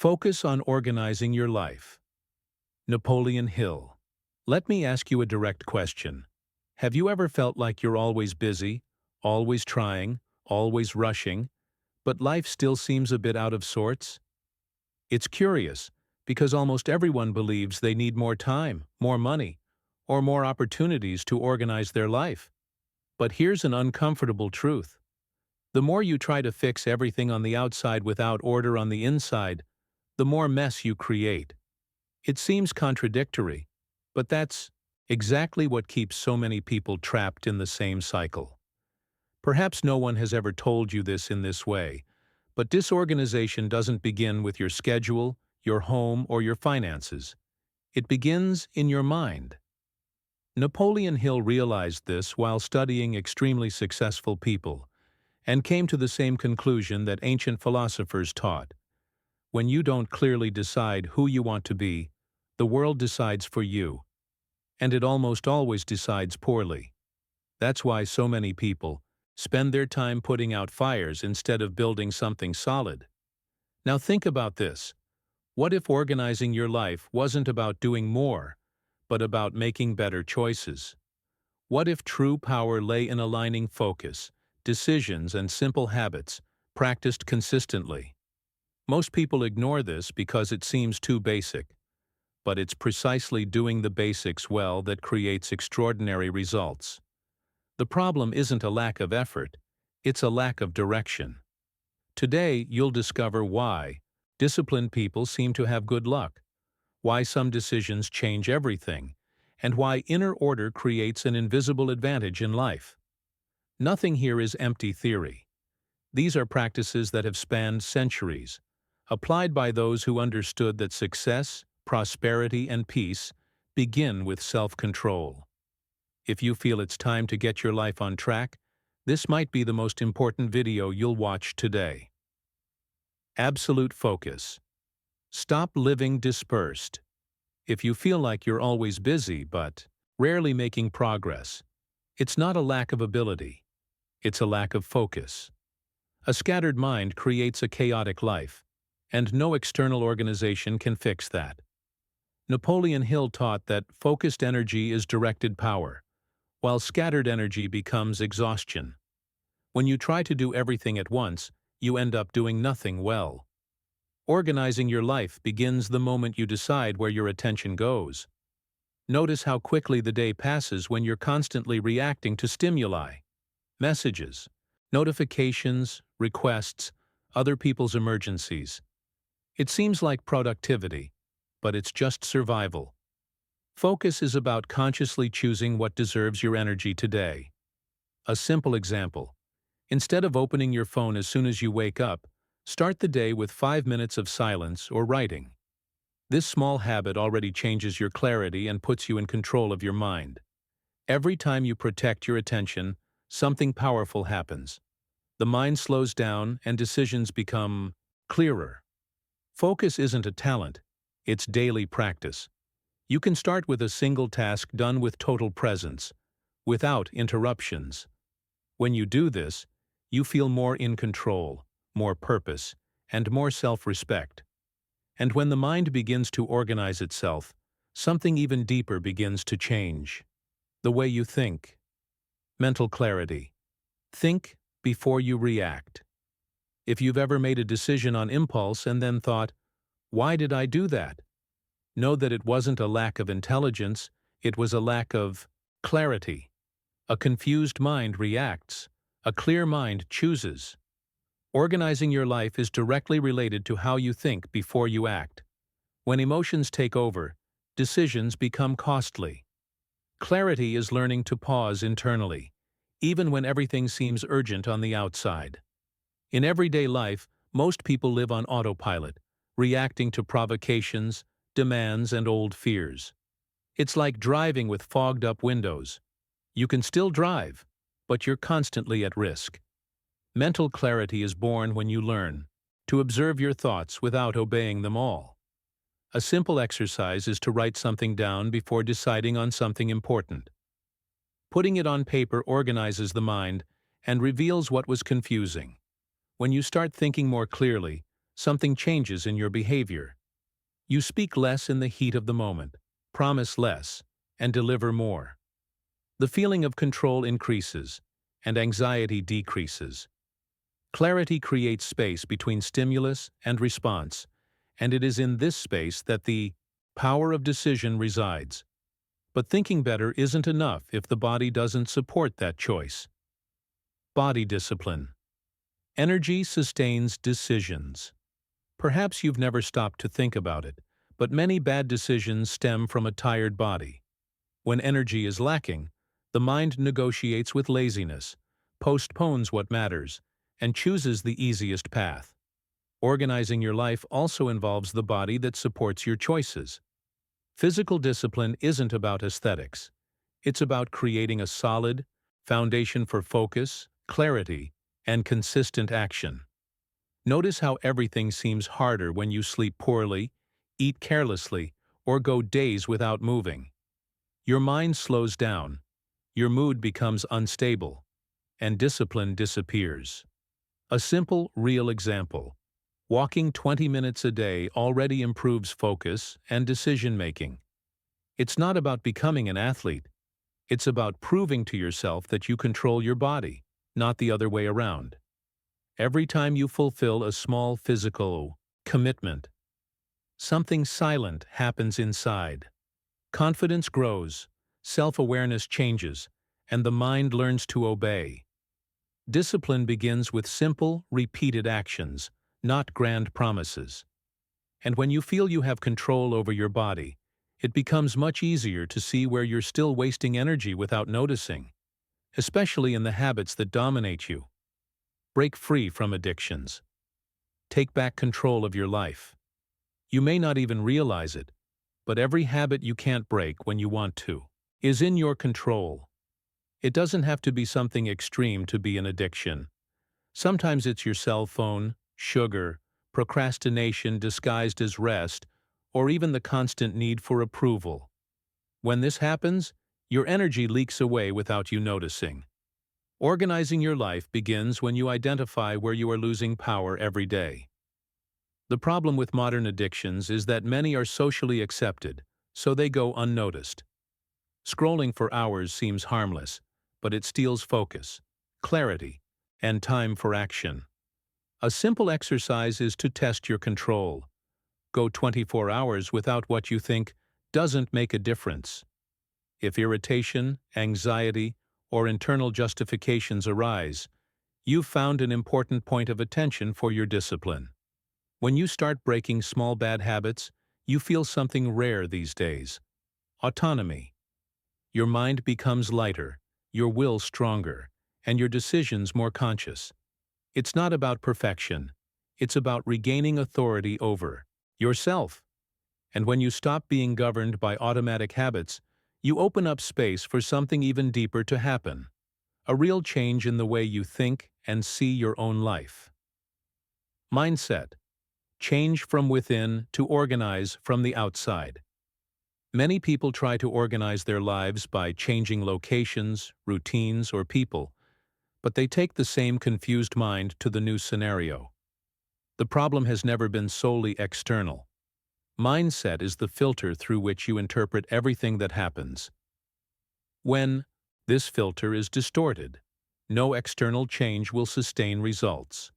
Focus on organizing your life. Napoleon Hill. Let me ask you a direct question. Have you ever felt like you're always busy, always trying, always rushing, but life still seems a bit out of sorts? It's curious, because almost everyone believes they need more time, more money, or more opportunities to organize their life. But here's an uncomfortable truth. The more you try to fix everything on the outside without order on the inside, the more mess you create. It seems contradictory, but that's exactly what keeps so many people trapped in the same cycle. Perhaps no one has ever told you this in this way, but disorganization doesn't begin with your schedule, your home, or your finances. It begins in your mind. Napoleon Hill realized this while studying extremely successful people, and came to the same conclusion that ancient philosophers taught. When you don't clearly decide who you want to be, the world decides for you. And it almost always decides poorly. That's why so many people spend their time putting out fires instead of building something solid. Now think about this. What if organizing your life wasn't about doing more, but about making better choices? What if true power lay in aligning focus, decisions, and simple habits, practiced consistently? Most people ignore this because it seems too basic, but it's precisely doing the basics well that creates extraordinary results. The problem isn't a lack of effort, it's a lack of direction. Today, you'll discover why disciplined people seem to have good luck, why some decisions change everything, and why inner order creates an invisible advantage in life. Nothing here is empty theory. These are practices that have spanned centuries, applied by those who understood that success, prosperity, and peace begin with self-control. If you feel it's time to get your life on track, this might be the most important video you'll watch today. Absolute focus. Stop living dispersed. If you feel like you're always busy but rarely making progress, it's not a lack of ability. It's a lack of focus. A scattered mind creates a chaotic life, and no external organization can fix that. Napoleon Hill taught that focused energy is directed power, while scattered energy becomes exhaustion. When you try to do everything at once, you end up doing nothing well. Organizing your life begins the moment you decide where your attention goes. Notice how quickly the day passes when you're constantly reacting to stimuli, messages, notifications, requests, other people's emergencies. It seems like productivity, but it's just survival. Focus is about consciously choosing what deserves your energy today. A simple example. Instead of opening your phone as soon as you wake up, start the day with 5 minutes of silence or writing. This small habit already changes your clarity and puts you in control of your mind. Every time you protect your attention, something powerful happens. The mind slows down and decisions become clearer. Focus isn't a talent, it's daily practice. You can start with a single task done with total presence, without interruptions. When you do this, you feel more in control, more purpose, and more self-respect. And when the mind begins to organize itself, something even deeper begins to change. The way you think. Mental clarity. Think before you react. If you've ever made a decision on impulse and then thought, "Why did I do that?" Know that it wasn't a lack of intelligence, it was a lack of clarity. A confused mind reacts. A clear mind chooses. Organizing your life is directly related to how you think before you act. When emotions take over, decisions become costly. Clarity is learning to pause internally, even when everything seems urgent on the outside. In everyday life, most people live on autopilot, reacting to provocations, demands, and old fears. It's like driving with fogged-up windows. You can still drive, but you're constantly at risk. Mental clarity is born when you learn to observe your thoughts without obeying them all. A simple exercise is to write something down before deciding on something important. Putting it on paper organizes the mind and reveals what was confusing. When you start thinking more clearly, something changes in your behavior. You speak less in the heat of the moment, promise less, and deliver more. The feeling of control increases, and anxiety decreases. Clarity creates space between stimulus and response, and it is in this space that the power of decision resides. But thinking better isn't enough if the body doesn't support that choice. Body discipline. Energy sustains decisions. Perhaps you've never stopped to think about it, but many bad decisions stem from a tired body. When energy is lacking, the mind negotiates with laziness, postpones what matters, and chooses the easiest path. Organizing your life also involves the body that supports your choices. Physical discipline isn't about aesthetics. It's about creating a solid foundation for focus, clarity, and consistent action. Notice how everything seems harder when you sleep poorly, eat carelessly, or go days without moving. Your mind slows down, your mood becomes unstable, and discipline disappears. A simple, real example. Walking 20 minutes a day already improves focus and decision-making. It's not about becoming an athlete. It's about proving to yourself that you control your body, not the other way around. Every time you fulfill a small physical commitment, something silent happens inside. Confidence grows, self-awareness changes, and the mind learns to obey. Discipline begins with simple, repeated actions, not grand promises. And when you feel you have control over your body, it becomes much easier to see where you're still wasting energy without noticing, especially in the habits that dominate you. Break free from addictions. Take back control of your life. You may not even realize it, but every habit you can't break when you want to is in your control. It doesn't have to be something extreme to be an addiction. Sometimes it's your cell phone, sugar, procrastination disguised as rest, or even the constant need for approval. When this happens, your energy leaks away without you noticing. Organizing your life begins when you identify where you are losing power every day. The problem with modern addictions is that many are socially accepted, so they go unnoticed. Scrolling for hours seems harmless, but it steals focus, clarity, and time for action. A simple exercise is to test your control. Go 24 hours without what you think doesn't make a difference. If irritation, anxiety, or internal justifications arise, you've found an important point of attention for your discipline. When you start breaking small bad habits, you feel something rare these days: autonomy. Your mind becomes lighter, your will stronger, and your decisions more conscious. It's not about perfection. It's about regaining authority over yourself. And when you stop being governed by automatic habits, you open up space for something even deeper to happen. A real change in the way you think and see your own life. Mindset. Change from within to organize from the outside. Many people try to organize their lives by changing locations, routines, or people, but they take the same confused mind to the new scenario. The problem has never been solely external. Mindset is the filter through which you interpret everything that happens. When this filter is distorted, no external change will sustain results.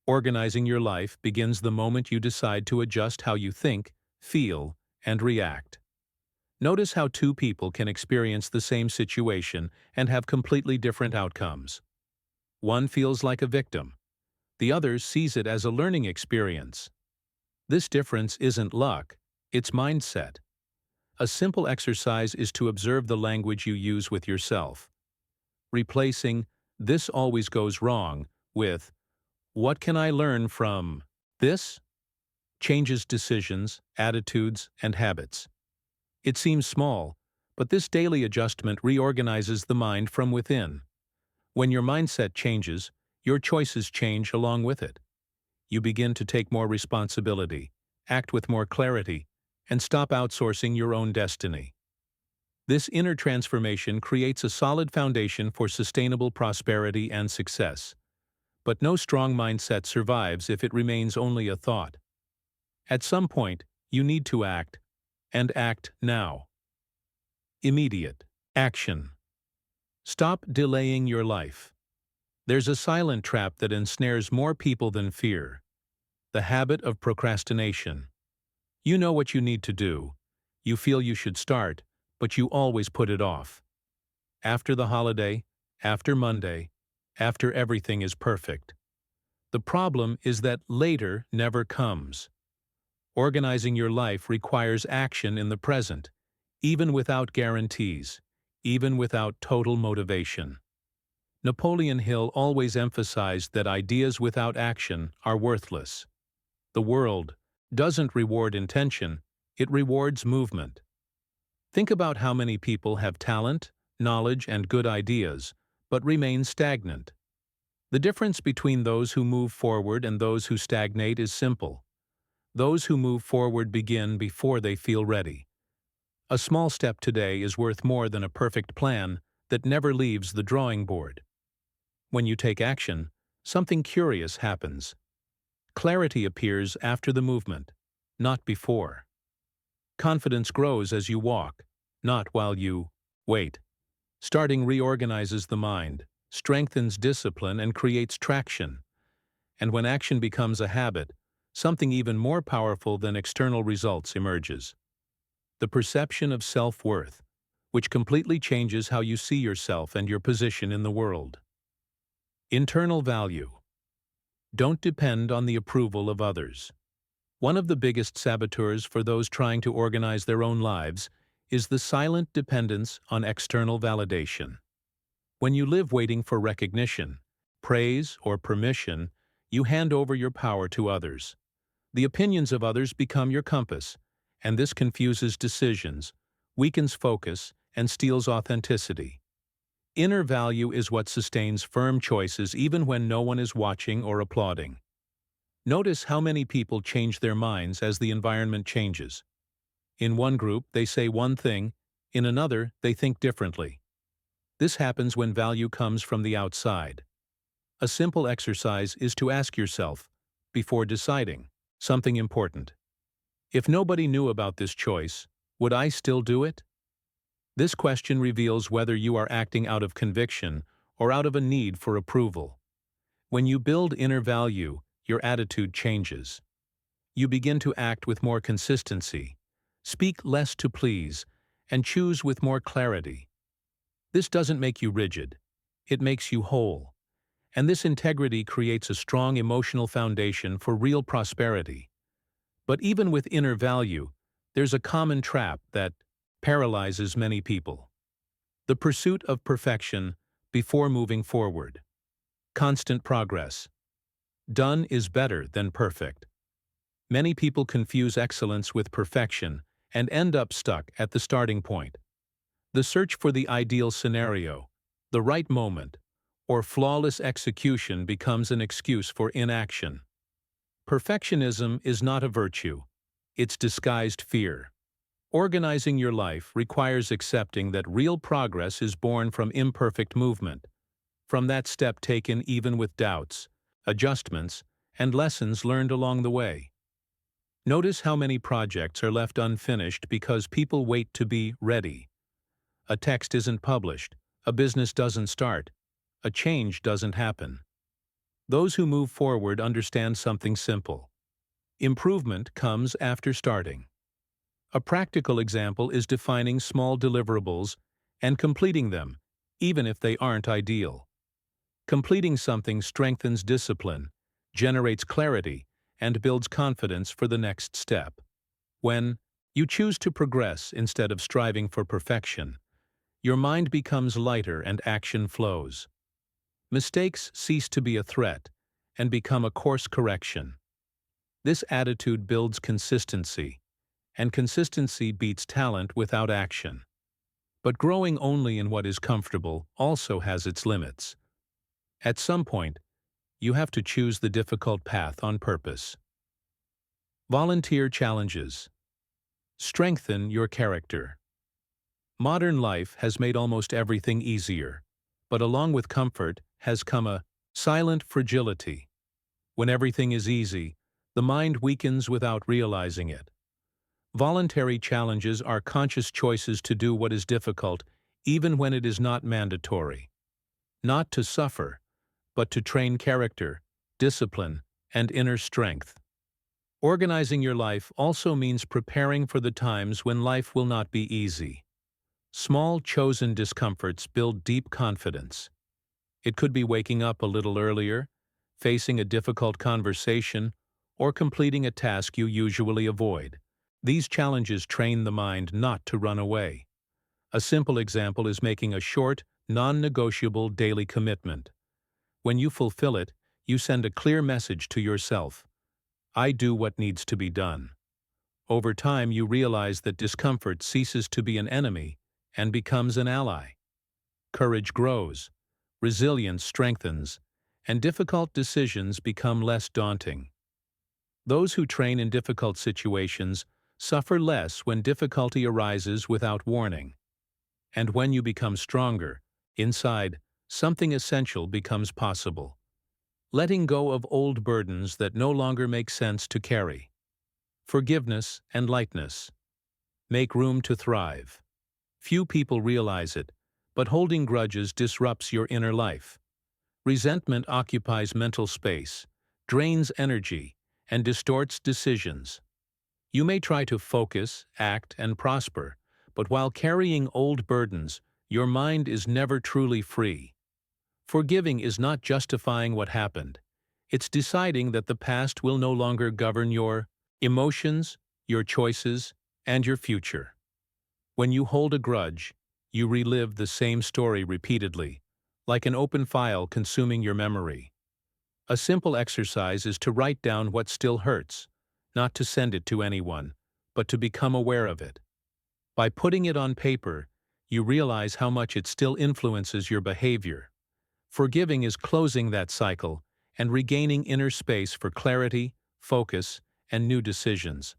Organizing your life begins the moment you decide to adjust how you think, feel, and react. Notice how two people can experience the same situation and have completely different outcomes. One feels like a victim. The other sees it as a learning experience. This difference isn't luck, it's mindset. A simple exercise is to observe the language you use with yourself. Replacing "this always goes wrong" with "what can I learn from this?" changes decisions, attitudes, and habits. It seems small, but this daily adjustment reorganizes the mind from within. When your mindset changes, your choices change along with it. You begin to take more responsibility, act with more clarity, and stop outsourcing your own destiny. This inner transformation creates a solid foundation for sustainable prosperity and success. But no strong mindset survives if it remains only a thought. At some point, you need to act, and act now. Immediate action. Stop delaying your life. There's a silent trap that ensnares more people than fear: the habit of procrastination. You know what you need to do. You feel you should start, but you always put it off. After the holiday, after Monday, after everything is perfect. The problem is that later never comes. Organizing your life requires action in the present, even without guarantees, even without total motivation. Napoleon Hill always emphasized that ideas without action are worthless. The world doesn't reward intention, it rewards movement. Think about how many people have talent, knowledge, and good ideas, but remain stagnant. The difference between those who move forward and those who stagnate is simple. Those who move forward begin before they feel ready. A small step today is worth more than a perfect plan that never leaves the drawing board. When you take action, something curious happens. Clarity appears after the movement, not before. Confidence grows as you walk, not while you wait. Starting reorganizes the mind, strengthens discipline, and creates traction. And when action becomes a habit, something even more powerful than external results emerges: the perception of self-worth, which completely changes how you see yourself and your position in the world. Internal value. Don't depend on the approval of others. One of the biggest saboteurs for those trying to organize their own lives is the silent dependence on external validation. When you live waiting for recognition, praise, or permission, you hand over your power to others. The opinions of others become your compass, and this confuses decisions, weakens focus, and steals authenticity. Inner value is what sustains firm choices even when no one is watching or applauding. Notice how many people change their minds as the environment changes. In one group, they say one thing; in another, they think differently. This happens when value comes from the outside. A simple exercise is to ask yourself, before deciding, something important: if nobody knew about this choice, would I still do it? This question reveals whether you are acting out of conviction or out of a need for approval. When you build inner value, your attitude changes. You begin to act with more consistency, speak less to please, and choose with more clarity. This doesn't make you rigid. It makes you whole. And this integrity creates a strong emotional foundation for real prosperity. But even with inner value, there's a common trap that paralyzes many people: the pursuit of perfection before moving forward. Constant progress. Done is better than perfect. Many people confuse excellence with perfection and end up stuck at the starting point. The search for the ideal scenario, the right moment, or flawless execution becomes an excuse for inaction. Perfectionism is not a virtue. It's disguised fear. Organizing your life requires accepting that real progress is born from imperfect movement, from that step taken even with doubts, adjustments, and lessons learned along the way. Notice how many projects are left unfinished because people wait to be ready. A text isn't published, a business doesn't start, a change doesn't happen. Those who move forward understand something simple: improvement comes after starting. A practical example is defining small deliverables and completing them, even if they aren't ideal. Completing something strengthens discipline, generates clarity, and builds confidence for the next step. When you choose to progress instead of striving for perfection, your mind becomes lighter and action flows. Mistakes cease to be a threat and become a course correction. This attitude builds consistency, and consistency beats talent without action. But growing only in what is comfortable also has its limits. At some point, you have to choose the difficult path on purpose. Volunteer challenges. Strengthen your character. Modern life has made almost everything easier, but along with comfort has come a Silent fragility. When everything is easy, the mind weakens without realizing it. Voluntary challenges are conscious choices to do what is difficult, even when it is not mandatory. Not to suffer, but to train character, discipline, and inner strength. Organizing your life also means preparing for the times when life will not be easy. Small chosen discomforts build deep confidence. It could be waking up a little earlier, facing a difficult conversation, or completing a task you usually avoid. These challenges train the mind not to run away. A simple example is making a short, non-negotiable daily commitment. When you fulfill it, you send a clear message to yourself: I do what needs to be done. Over time, you realize that discomfort ceases to be an enemy and becomes an ally. Courage grows, resilience strengthens, and difficult decisions become less daunting. Those who train in difficult situations suffer less when difficulty arises without warning. And when you become stronger, inside, something essential becomes possible. Letting go of old burdens that no longer make sense to carry. Forgiveness and lightness. Make room to thrive. Few people realize it, but holding grudges disrupts your inner life. Resentment occupies mental space, drains energy, and distorts decisions. You may try to focus, act, and prosper, but while carrying old burdens, your mind is never truly free. Forgiving is not justifying what happened. It's deciding that the past will no longer govern your emotions, your choices, and your future. When you hold a grudge, you relive the same story repeatedly, like an open file consuming your memory. A simple exercise is to write down what still hurts, not to send it to anyone, but to become aware of it. By putting it on paper, you realize how much it still influences your behavior. Forgiving is closing that cycle and regaining inner space for clarity, focus, and new decisions.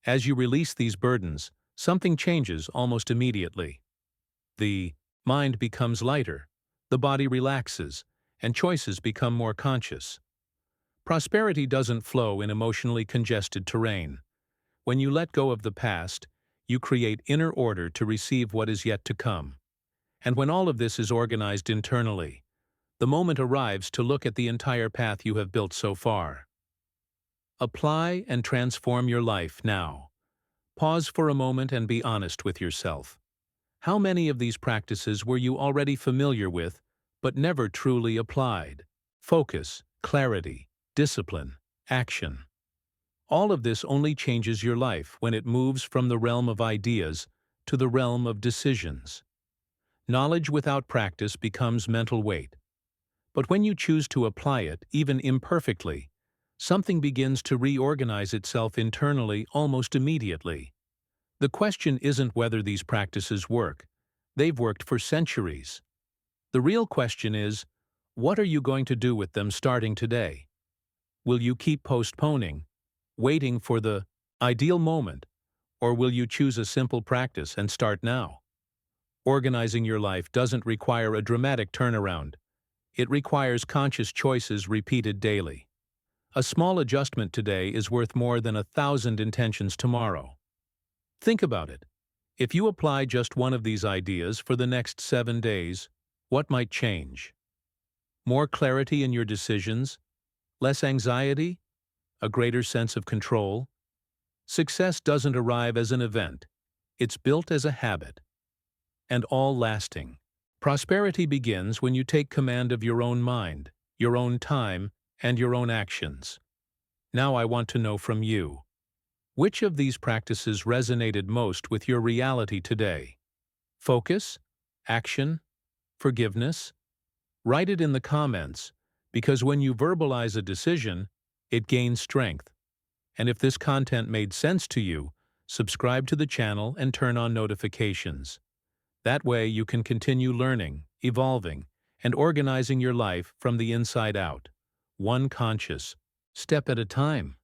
As you release these burdens, something changes almost immediately. The mind becomes lighter, the body relaxes, and choices become more conscious. Prosperity doesn't flow in emotionally congested terrain. When you let go of the past, you create inner order to receive what is yet to come. And when all of this is organized internally, the moment arrives to look at the entire path you have built so far. Apply and transform your life now. Pause for a moment and be honest with yourself. How many of these practices were you already familiar with, but never truly applied? Focus, clarity, discipline, action. All of this only changes your life when it moves from the realm of ideas to the realm of decisions. Knowledge without practice becomes mental weight. But when you choose to apply it, even imperfectly, something begins to reorganize itself internally almost immediately. The question isn't whether these practices work. They've worked for centuries. The real question is, what are you going to do with them starting today? Will you keep postponing, waiting for the ideal moment, or will you choose a simple practice and start now? Organizing your life doesn't require a dramatic turnaround. It requires conscious choices repeated daily. A small adjustment today is worth more than 1,000 intentions tomorrow. Think about it. If you apply just one of these ideas for the next 7 days, what might change? More clarity in your decisions? Less anxiety? A greater sense of control? Success doesn't arrive as an event. It's built as a habit. And all lasting. Prosperity begins when you take command of your own mind, your own time, and your own actions. Now I want to know from you. Which of these practices resonated most with your reality today? Focus? Action? Forgiveness? Write it in the comments, because when you verbalize a decision, it gains strength. And if this content made sense to you, subscribe to the channel and turn on notifications. That way you can continue learning, evolving, and organizing your life from the inside out, one conscious step at a time.